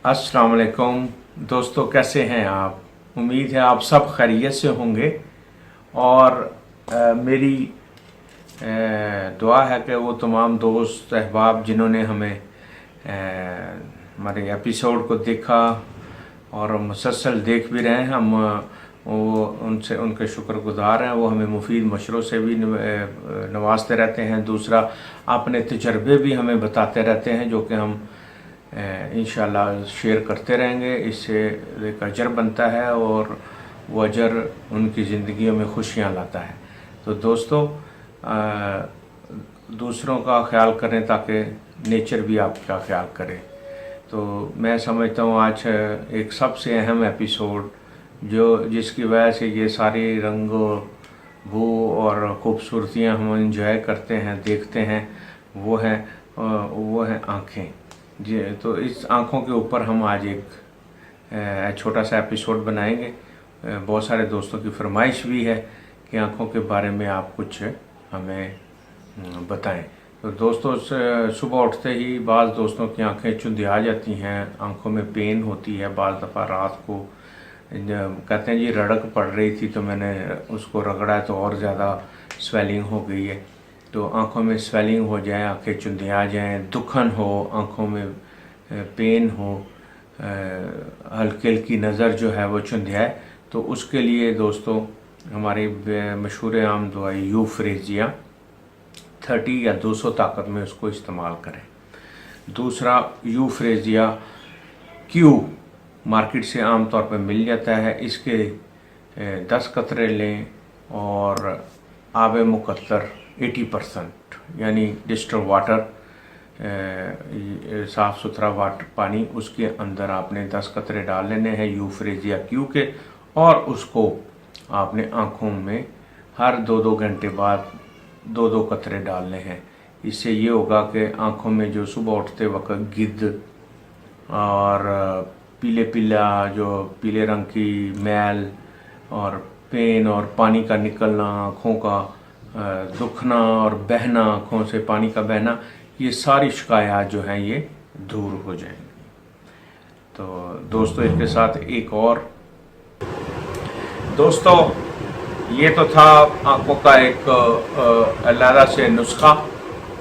अस्सलाम वालेकुम दोस्तों, कैसे हैं आप? उम्मीद है आप सब खैरियत से होंगे। और मेरी दुआ है कि वो तमाम दोस्त अहबाब जिन्होंने हमें हमारे एपिसोड को देखा और मुसलसल देख भी रहे हैं, हम वो उनसे उनके शुक्रगुजार हैं। वो हमें मुफीद मशरों से भी नवाजते रहते हैं। दूसरा, अपने तजर्बे भी हमें बताते रहते हैं, जो कि हम इंशाल्लाह शेयर करते रहेंगे। इससे एक अजर बनता है और वो अजर उनकी ज़िंदगियों में खुशियाँ लाता है। तो दोस्तों, दूसरों का ख्याल करें ताकि नेचर भी आपका ख्याल करे। तो मैं समझता हूँ आज एक सबसे अहम एपिसोड जिसकी वजह से ये सारी रंग बू और खूबसूरतियाँ हम इंजॉय करते हैं, देखते हैं, वो है आँखें जी। तो इस आँखों के ऊपर हम आज एक छोटा सा एपिसोड बनाएंगे। बहुत सारे दोस्तों की फरमाइश भी है कि आँखों के बारे में आप कुछ हमें बताएं। तो दोस्तों, सुबह उठते ही बाज़ दोस्तों की आंखें चुंधिया जाती हैं, आंखों में पेन होती है। बाज़ दफ़ा रात को कहते हैं जी रड़क पड़ रही थी तो मैंने उसको रगड़ा तो और ज़्यादा स्वेलिंग हो गई है। तो आंखों में स्वेलिंग हो जाए, आंखें चुंधिया जाएं, दुखन हो, आंखों में पेन हो, हल्की हल्की नज़र जो है वो चुंधियाए, तो उसके लिए दोस्तों हमारी मशहूर आम दवाई यूफ्रेजिया 30 या 200 ताकत में उसको इस्तेमाल करें। दूसरा, यूफ्रेजिया क्यू मार्केट से आम तौर पर मिल जाता है। इसके 10 कतरे लें और आब मुकत्तर 80% यानी डिस्टिल्ड वाटर, साफ़ सुथरा वाटर पानी, उसके अंदर आपने 10 कतरे डाल लेने हैं यूफ्रेजिया क्यू के, और उसको आपने आँखों में हर 2-2 घंटे बाद 2-2 कतरे डालने हैं। इससे ये होगा कि आँखों में जो सुबह उठते वक्त गिद्ध और पीले रंग की मैल और पेन और पानी का निकलना, आँखों का दुखना और बहना, आँखों से पानी का बहना, ये सारी शिकायत जो हैं ये दूर हो जाएंगी। तो दोस्तों, इसके साथ एक और दोस्तों, ये तो था आँखों का एक अलग से नुस्खा।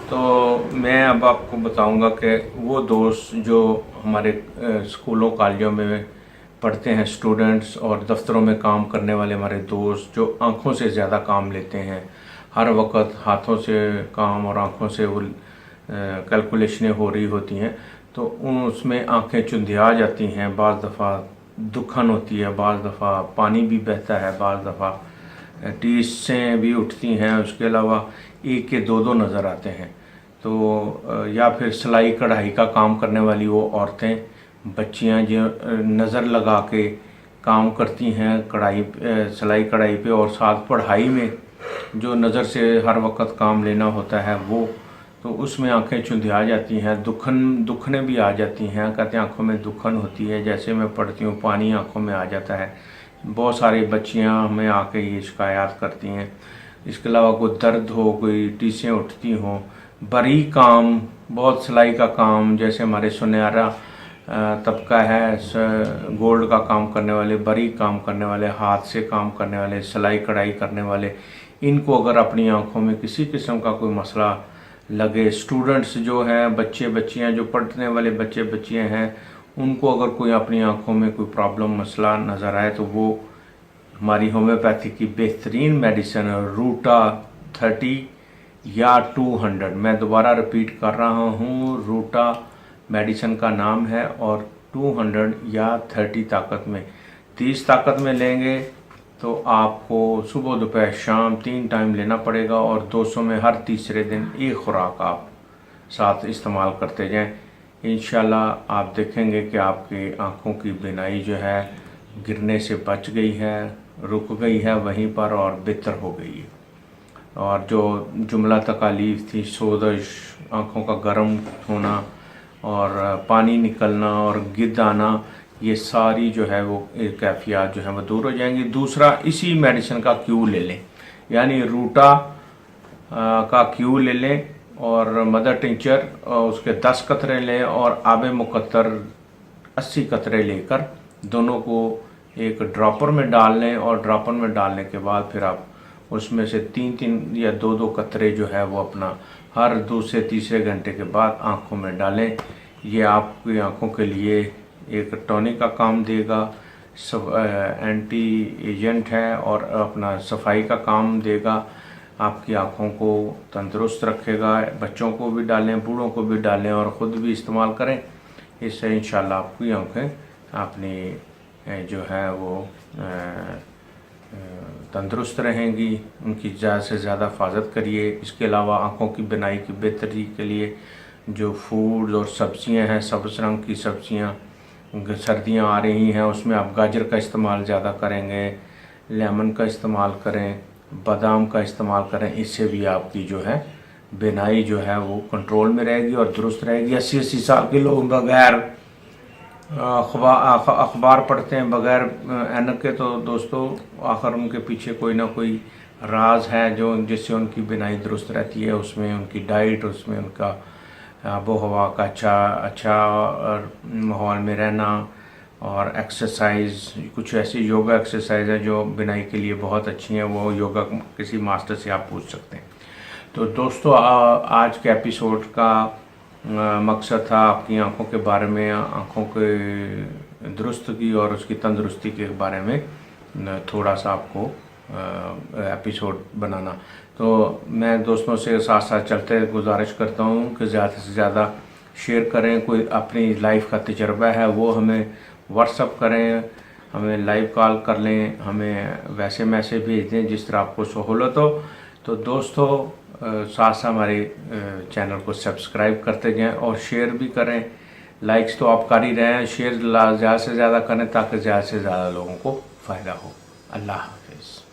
तो मैं अब आपको बताऊंगा कि वो दोस्त जो हमारे स्कूलों कॉलेजों में पढ़ते हैं, स्टूडेंट्स, और दफ्तरों में काम करने वाले हमारे दोस्त जो आँखों से ज़्यादा काम लेते हैं, हर वक्त हाथों से काम और आँखों से वो कैलकुलेशनें हो रही होती हैं, तो उसमें आँखें चुंधिया जाती हैं, बाज़ दफ़ा दुखन होती है, बाज़ दफ़ा पानी भी बहता है, बाज़ दफ़ा टीसें भी उठती हैं, उसके अलावा एक के 2-2 नज़र आते हैं। तो या फिर सिलाई कढ़ाई का काम करने वाली वो औरतें, बच्चियां जो नज़र लगा के काम करती हैं सिलाई कढ़ाई पे, और साथ पढ़ाई में जो नज़र से हर वक्त काम लेना होता है वो, तो उसमें आंखें चुंधिया जाती हैं, दुखने भी आ जाती हैं। कहते हैं आंखों में दुखन होती है, जैसे मैं पढ़ती हूँ पानी आंखों में आ जाता है। बहुत सारी बच्चियाँ हमें आके ये शिकायत करती हैं। इसके अलावा कोई दर्द हो, कोई टीसें उठती हों, बरी काम, बहुत सिलाई का काम, जैसे हमारे सुनहरा तबका है, गोल्ड का काम करने वाले, बरी काम करने वाले, हाथ से काम करने वाले, सिलाई कढ़ाई करने वाले, इनको अगर अपनी आंखों में किसी किस्म का कोई मसला लगे, स्टूडेंट्स जो हैं, बच्चे बच्चियां जो पढ़ने वाले बच्चे बच्चियां हैं, उनको अगर कोई अपनी आंखों में कोई प्रॉब्लम मसला नज़र आए, तो वो हमारी होम्योपैथी की बेहतरीन मेडिसिन रूटा 30 या 200, मैं दोबारा रिपीट कर रहा हूँ, रूटा मेडिसिन का नाम है, और 200 या 30 ताकत में, 30 ताकत में लेंगे तो आपको सुबह दोपहर शाम 3 टाइम लेना पड़ेगा, और 200 में हर तीसरे दिन एक खुराक आप साथ इस्तेमाल करते जाएं। इंशाल्लाह आप देखेंगे कि आपकी आँखों की बीनाई जो है गिरने से बच गई है, रुक गई है वहीं पर और बेहतर हो गई है। और जो जुमला तकालीफ थी, सोजश, आँखों का गर्म होना और पानी निकलना और गिद्ध आना, ये सारी जो है वो कैफियत जो है वो दूर हो जाएंगी। दूसरा, इसी मेडिसिन का क्यू ले लें, यानी रूटा का क्यू ले लें और मदर टिंचर, उसके 10 कतरे लें, और आब मुकत्तर 80 कतरे लेकर दोनों को एक ड्रॉपर में डाल लें, और ड्रॉपर में डालने के बाद फिर आप उसमें से 3-3 या 2-2 कतरे जो है वो अपना हर दूसरे तीसरे घंटे के बाद आँखों में डालें। ये आपकी आँखों के लिए एक टॉनिक का काम देगा, सब एंटी एजेंट है और अपना सफाई का काम देगा, आपकी आँखों को तंदुरुस्त रखेगा। बच्चों को भी डालें, बूढ़ों को भी डालें और ख़ुद भी इस्तेमाल करें। इससे इंशाल्लाह आपकी आँखें अपनी जो है वो तंदुरुस्त रहेंगी। उनकी ज़्यादा से ज़्यादा हिफाजत करिए। इसके अलावा आँखों की बिनाई की बेहतरी के लिए जो फूड और सब्ज़ियाँ हैं, सब्ज़ रंग की सब्ज़ियाँ, सर्दियाँ आ रही हैं, उसमें आप गाजर का इस्तेमाल ज़्यादा करेंगे, लेमन का इस्तेमाल करें, बादाम का इस्तेमाल करें। इससे भी आपकी जो है बिनाई जो है वो कंट्रोल में रहेगी और दुरुस्त रहेगी। 80-80 साल के लोग बगैर अखबार पढ़ते हैं, बगैर ऐनक के, तो दोस्तों आखिर उनके पीछे कोई ना कोई राज है जो जिससे उनकी बिनाई दुरुस्त रहती है। उसमें उनकी डाइट, उसमें उनका आबो हवा का अच्छा माहौल में रहना और एक्सरसाइज, कुछ ऐसी योगा एक्सरसाइज है जो बिनाई के लिए बहुत अच्छी हैं। वो योगा किसी मास्टर से आप पूछ सकते हैं। तो दोस्तों आज के एपिसोड का मकसद था आपकी आंखों के बारे में, आंखों के दुरुस्तगी और उसकी तंदुरुस्ती के बारे में थोड़ा सा आपको एपिसोड बनाना। तो मैं दोस्तों से साथ साथ चलते गुजारिश करता हूँ कि ज़्यादा से ज़्यादा शेयर करें। कोई अपनी लाइफ का तजर्बा है वो हमें व्हाट्सअप करें, हमें लाइव कॉल कर लें, हमें वैसे मैसेज भेज दें जिस तरह आपको सहूलत हो। तो दोस्तों साथ साथ हमारे चैनल को सब्सक्राइब करते जाएं और शेयर भी करें। लाइक्स तो आप कर ही रहे हैं, शेयर ज़्यादा से ज़्यादा करें ताकि ज़्यादा से ज़्यादा लोगों को फ़ायदा हो। अल्लाह हाफ़िज़।